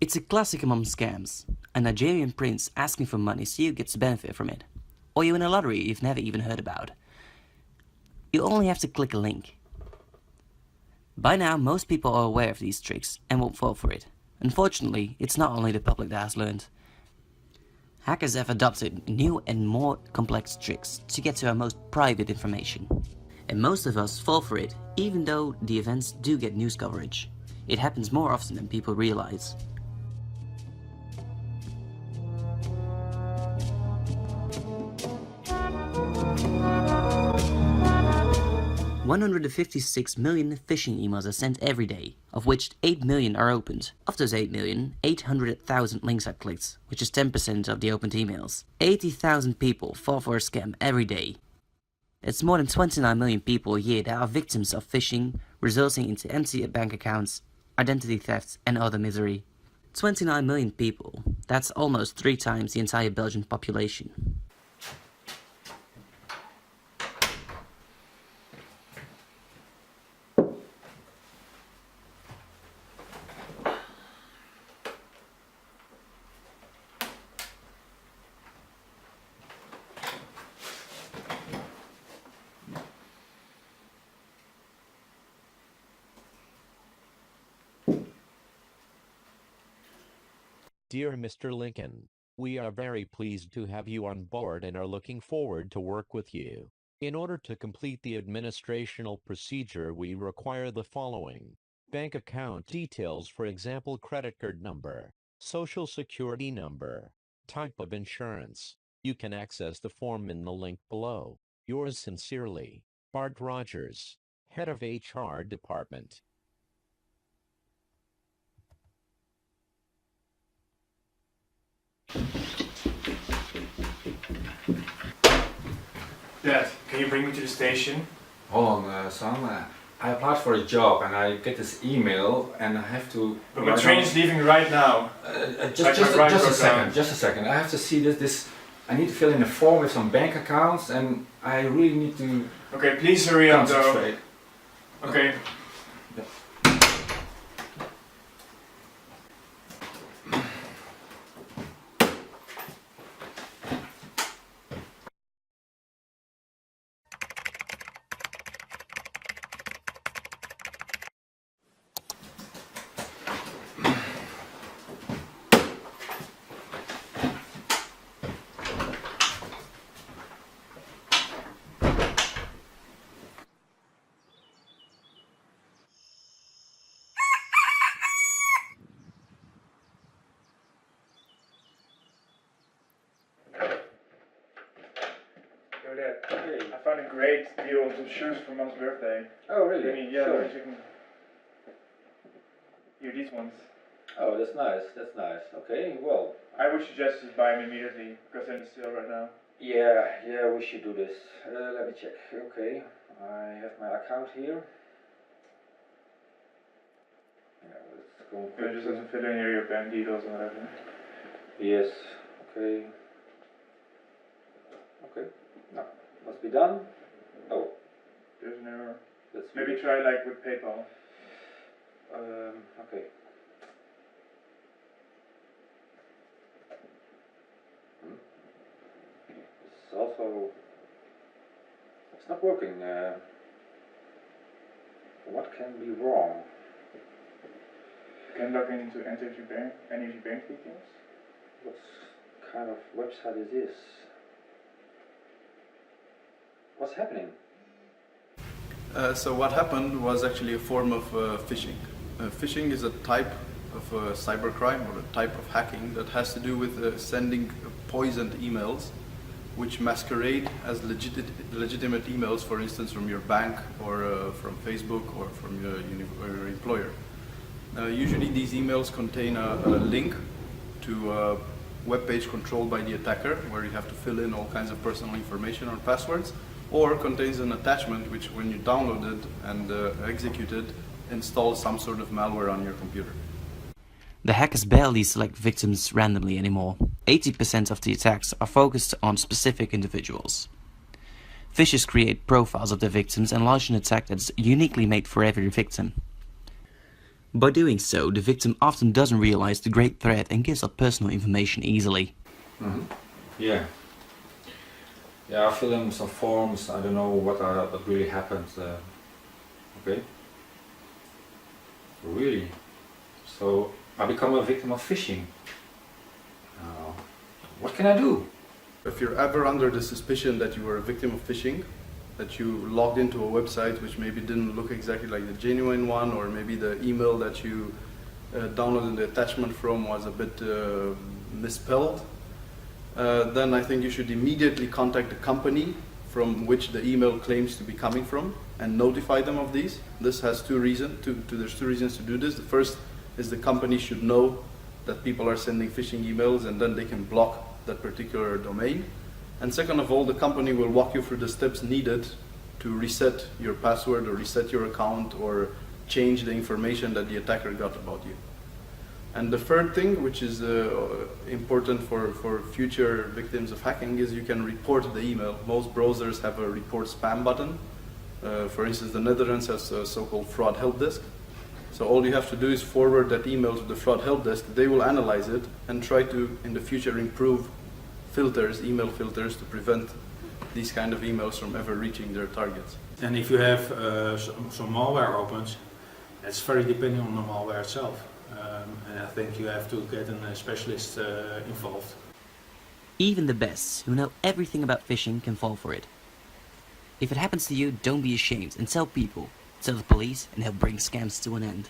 It's a classic among scams. A Nigerian prince asking for money so you get to benefit from it. Or you win a lottery you've never even heard about. You only have to click a link. By now, most people are aware of these tricks and won't fall for it. Unfortunately, it's not only the public that has learned. Hackers have adopted new and more complex tricks to get to our most private information. And most of us fall for it, even though the events do get news coverage. It happens more often than people realize. 156 million phishing emails are sent every day, of which 8 million are opened. Of those 8 million, 800,000 links are clicked, which is 10% of the opened emails. 80,000 people fall for a scam every day. It's more than 29 million people a year that are victims of phishing, resulting into empty bank accounts, identity theft and other misery. 29 million people, that's almost 3 times the entire Belgian population. Dear Mr. Lincoln, we are very pleased to have you on board and are looking forward to work with you. In order to complete the administrational procedure, we require the following: bank account details, for example credit card number, social security number, type of insurance. You can access the form in the link below. Yours sincerely, Bart Rogers, Head of HR Department. Dad, can you bring me to the station? Hold on, son. I applied for a job and I get this email and I have to. But my train is leaving right now. Just a second. I have to see this. I need to fill in a form with some bank accounts and I really need to. Okay, please hurry up though. Concentrate. Okay. Yo, Dad. Hey. I found a great deal on some shoes for Mom's birthday. Oh, really? I mean, yeah, Sure. you can. Here, these ones. Oh, that's nice. That's nice. Okay, well. I would suggest just buy them immediately because they're in sale right now. Yeah, we should do this. Let me check. Okay, I have my account here. Yeah, let's go You quickly. just have to fill in here your bank details and whatever. Yes. Okay. Okay. No, must be done. Oh, There's an error. that's Maybe weird. try like with PayPal. Okay. It's also. It's not working. What can be wrong? You can log in to enter your bank, any of your bank details. What kind of website is this? What's happening? So what happened was actually a form of phishing. Phishing is a type of cybercrime or a type of hacking that has to do with sending poisoned emails which masquerade as legitimate emails, for instance from your bank or from Facebook or from your employer. Usually these emails contain a link to a web page controlled by the attacker where you have to fill in all kinds of personal information or passwords, or contains an attachment which, when you download it and execute it, installs some sort of malware on your computer. The hackers barely select victims randomly anymore. 80% of the attacks are focused on specific individuals. Phishers create profiles of the victims and launch an attack that is uniquely made for every victim. By doing so, the victim often doesn't realize the great threat and gives up personal information easily. Yeah. Yeah, I fill in some forms. I don't know what really happened. Okay. Really? So I become a victim of phishing. What can I do? If you're ever under the suspicion that you were a victim of phishing, that you logged into a website which maybe didn't look exactly like the genuine one, or maybe the email that you downloaded the attachment from was a bit misspelled, then I think you should immediately contact the company from which the email claims to be coming from and notify them of these. This has there's two reasons to do this. The first is the company should know that people are sending phishing emails, and then they can block that particular domain. And second of all, the company will walk you through the steps needed to reset your password or reset your account or change the information that the attacker got about you. And the third thing, which is important for future victims of hacking, is you can report the email. Most browsers have a report spam button. For instance, the Netherlands has a so-called fraud help desk. So all you have to do is forward that email to the fraud help desk. They will analyze it and try to, in the future, improve email filters to prevent these kind of emails from ever reaching their targets. And if you have some malware opens, it's very depending on the malware itself. And I think you have to get a specialist involved. Even the best, who know everything about phishing, can fall for it. If it happens to you, don't be ashamed and tell people, tell the police, and help bring scams to an end.